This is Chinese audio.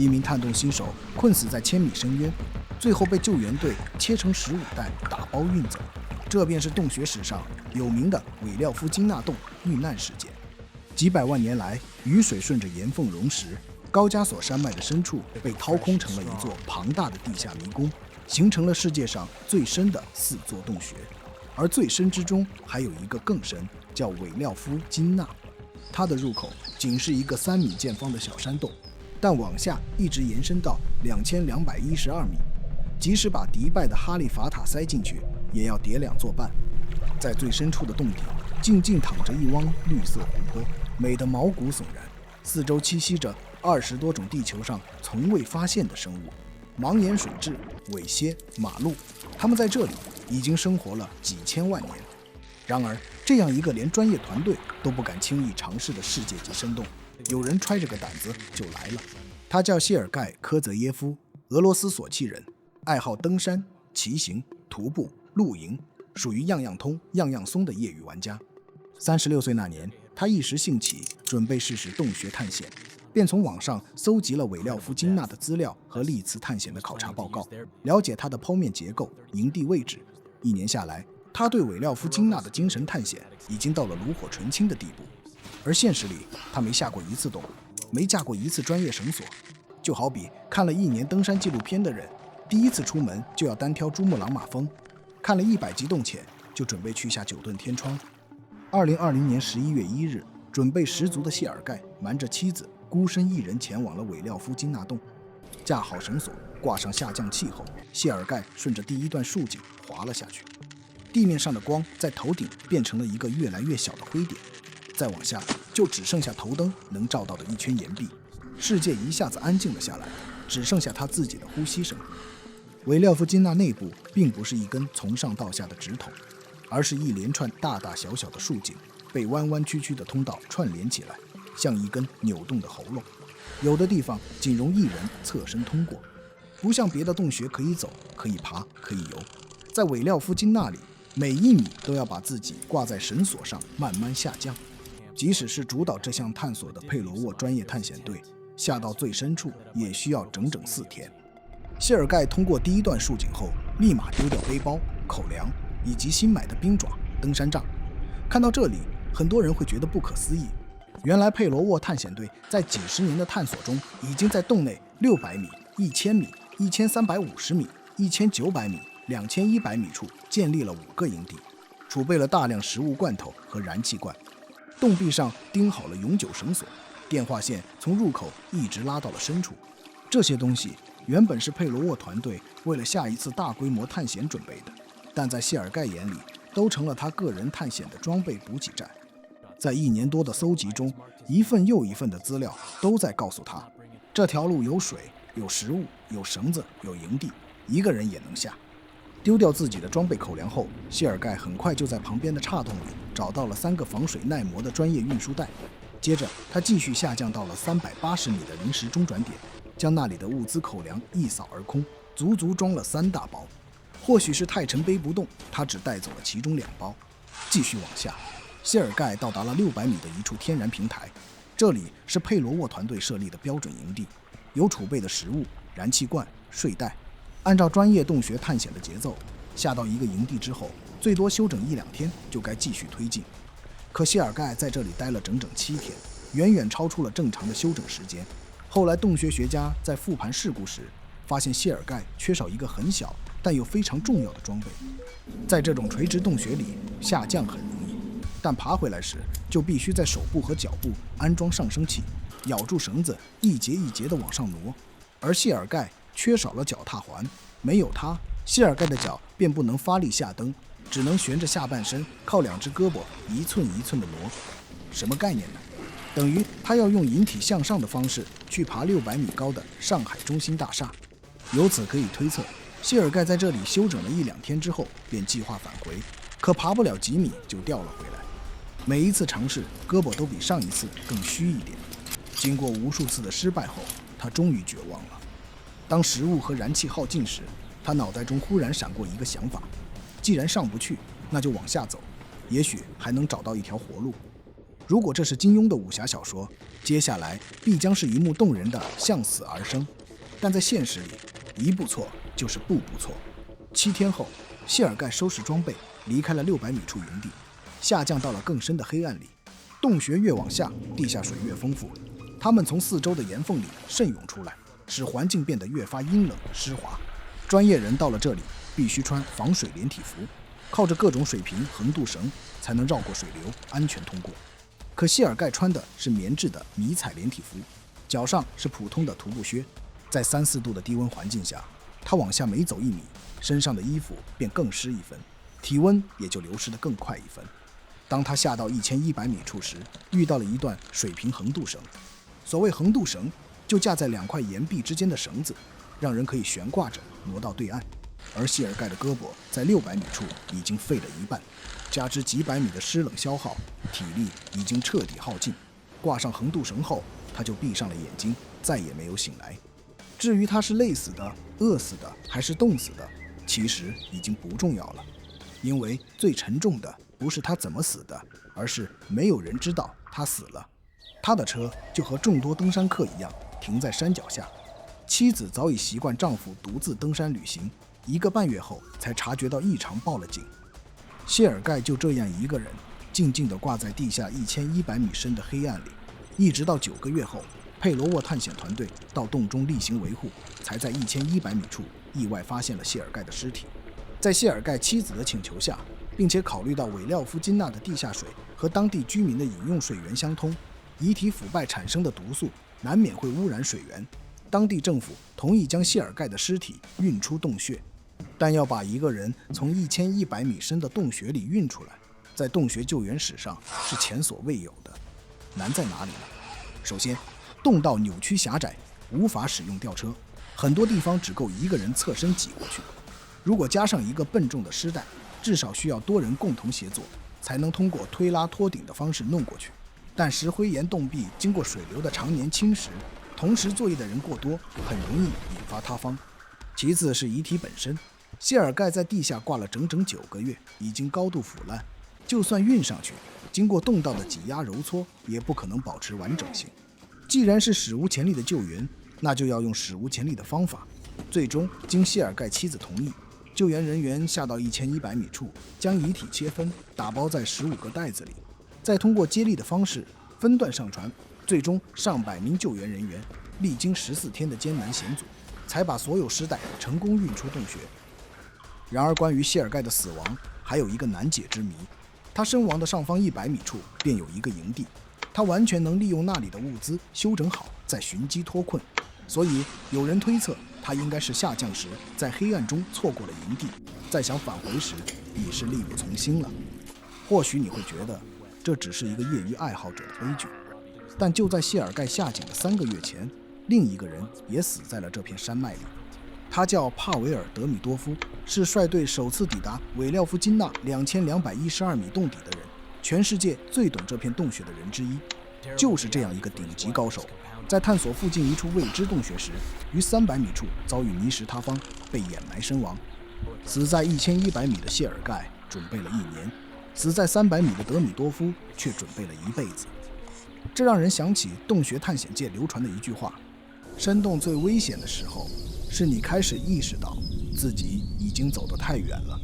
一名探洞新手困死在千米深渊，最后被救援队切成15袋打包运走。这便是洞穴史上有名的韦廖夫金纳洞遇难事件。几百万年来，雨水顺着岩缝溶蚀，高加索山脉的深处被掏空成了一座庞大的地下迷宫，形成了世界上最深的4座洞穴。而最深之中还有一个更深，叫韦廖夫金纳。它的入口仅是一个3米见方的小山洞，但往下一直延伸到2212米，即使把迪拜的哈利法塔塞进去，也要叠2座半。在最深处的洞底，静静躺着一汪绿色湖泊，美得毛骨悚然。四周栖息着20多种地球上从未发现的生物，盲眼水蛭、尾蝎、马鹿，它们在这里已经生活了几千万年。然而，这样一个连专业团队都不敢轻易尝试的世界级深洞，有人揣着个胆子就来了。他叫谢尔盖·科泽耶夫，俄罗斯索契人，爱好登山、骑行、徒步、露营，属于样样通、样样松的业余玩家。36岁那年，他一时兴起，准备试试洞穴探险，便从网上搜集了韦廖夫金纳的资料和历次探险的考察报告，了解它的剖面结构、营地位置。1年下来，他对韦廖夫金纳的精神探险已经到了炉火纯青的地步。而现实里，他没下过1次洞，没架过1次专业绳索，就好比看了1年登山纪录片的人，第1次出门就要单挑珠穆朗玛峰，看了100集洞潜就准备去下9顿天窗。2020年11月1日，准备十足的谢尔盖瞒着妻子，孤身一人前往了韦廖夫金纳洞。架好绳索，挂上下降器后，谢尔盖顺着第1段竖井滑了下去。地面上的光在头顶变成了一个越来越小的灰点，再往下就只剩下头灯能照到的一圈岩壁。世界一下子安静了下来，只剩下他自己的呼吸声。韦廖夫金纳内部并不是一根从上到下的直筒，而是一连串大大小小的竖井，被弯弯曲曲的通道串联起来，像一根扭动的喉咙。有的地方仅容1人侧身通过，不像别的洞穴可以走、可以爬、可以游。在韦廖夫金纳里，每1米都要把自己挂在绳索上慢慢下降。即使是主导这项探索的佩罗沃专业探险队，下到最深处也需要整整4天。谢尔盖通过第1段竖井后，立马丢掉背包、口粮以及新买的冰爪、登山杖。看到这里，很多人会觉得不可思议。原来佩罗沃探险队在几十年的探索中，已经在洞内600米、1000米、1350米、1900米、2100米处建立了5个营地，储备了大量食物罐头和燃气罐。洞壁上钉好了永久绳索，电话线从入口一直拉到了深处。这些东西原本是佩罗沃团队为了下一次大规模探险准备的，但在谢尔盖眼里，都成了他个人探险的装备补给站。在1年多的搜集中，一份又一份的资料都在告诉他，这条路有水、有食物、有绳子、有营地，一个人也能下。丢掉自己的装备口粮后，谢尔盖很快就在旁边的岔洞里找到了3个防水耐磨的专业运输带。接着，他继续下降到了380米的临时中转点，将那里的物资口粮一扫而空，足足装了3大包。或许是太沉背不动，他只带走了其中2包。继续往下，谢尔盖到达了600米的一处天然平台，这里是佩罗沃团队设立的标准营地，有储备的食物、燃气罐、睡袋。按照专业洞穴探险的节奏，下到一个营地之后，最多休整1-2天就该继续推进。可谢尔盖在这里待了整整7天，远远超出了正常的休整时间。后来洞穴学家在复盘事故时，发现谢尔盖缺少一个很小但又非常重要的装备。在这种垂直洞穴里，下降很容易，但爬回来时就必须在手部和脚部安装上升器，咬住绳子一节一节地往上挪。而谢尔盖缺少了脚踏环，没有它，谢尔盖的脚便不能发力下蹬，只能悬着下半身，靠2只胳膊一寸一寸地挪。什么概念呢？等于他要用引体向上的方式去爬600米高的上海中心大厦。由此可以推测，谢尔盖在这里休整了1-2天之后，便计划返回，可爬不了几米就掉了回来。每一次尝试，胳膊都比上一次更虚一点。经过无数次的失败后，他终于绝望了。当食物和燃气耗尽时，他脑袋中忽然闪过一个想法：既然上不去，那就往下走，也许还能找到一条活路。如果这是金庸的武侠小说，接下来必将是一幕动人的向死而生。但在现实里，一步错就是步步错。7天后，谢尔盖收拾装备，离开了600米处营地，下降到了更深的黑暗里。洞穴越往下，地下水越丰富，它们从四周的岩缝里渗涌出来，使环境变得越发阴冷湿滑。专业人到了这里，必须穿防水连体服，靠着各种水平横渡绳才能绕过水流，安全通过。可谢尔盖穿的是棉质的迷彩连体服，脚上是普通的徒步靴。在3、4度的低温环境下，他往下每走1米，身上的衣服便更湿1分，体温也就流失得更快1分。当他下到1100米处时，遇到了一段水平横渡绳。所谓横渡绳，就架在2块岩壁之间的绳子，让人可以悬挂着挪到对岸。而谢尔盖的胳膊在600米处已经废了一半，加之几百米的湿冷消耗，体力已经彻底耗尽。挂上横渡绳后，他就闭上了眼睛，再也没有醒来。至于他是累死的、饿死的还是冻死的，其实已经不重要了，因为最沉重的不是他怎么死的，而是没有人知道他死了。他的车就和众多登山客一样，停在山脚下。妻子早已习惯丈夫独自登山旅行，1个半月后才察觉到异常，报了警。谢尔盖就这样一个人，静静地挂在地下1100米深的黑暗里，一直到9个月后，佩罗沃探险团队到洞中例行维护，才在1100米处意外发现了谢尔盖的尸体。在谢尔盖妻子的请求下，并且考虑到韦廖夫金纳的地下水和当地居民的饮用水源相通，遗体腐败产生的毒素难免会污染水源，当地政府同意将谢尔盖的尸体运出洞穴。但要把一个人从1100米深的洞穴里运出来，在洞穴救援史上是前所未有的。难在哪里呢？首先，洞道扭曲狭窄，无法使用吊车，很多地方只够一个人侧身挤过去。如果加上一个笨重的尸袋，至少需要多人共同协作，才能通过推拉托顶的方式弄过去。但石灰岩洞壁经过水流的常年侵蚀，同时作业的人过多，很容易引发塌方。其次是遗体本身，谢尔盖在地下挂了整整9个月，已经高度腐烂，就算运上去，经过洞道的挤压揉搓，也不可能保持完整性。既然是史无前例的救援，那就要用史无前例的方法。最终，经谢尔盖妻子同意，救援人员下到1100米处，将遗体切分，打包在15个袋子里，再通过接力的方式分段上传。最终，上百名救援人员历经14天的艰难险阻，才把所有尸袋成功运出洞穴。然而，关于谢尔盖的死亡，还有一个难解之谜。他身亡的上方100米处便有一个营地，他完全能利用那里的物资修整好，再寻机脱困。所以有人推测，他应该是下降时在黑暗中错过了营地，再想返回时已是力不从心了。或许你会觉得这只是一个业余爱好者的悲剧，但就在谢尔盖下井的3个月前，另一个人也死在了这片山脉里。他叫帕维尔·德米多夫，是率队首次抵达韦廖夫金纳2212米洞底的人，全世界最懂这片洞穴的人之一。就是这样一个顶级高手，在探索附近一处未知洞穴时，于300米处遭遇泥石塌方，被掩埋身亡。死在1100米的谢尔盖准备了1年，死在300米的德米多夫却准备了1辈子。这让人想起洞穴探险界流传的一句话：山洞最危险的时候，是你开始意识到自己已经走得太远了。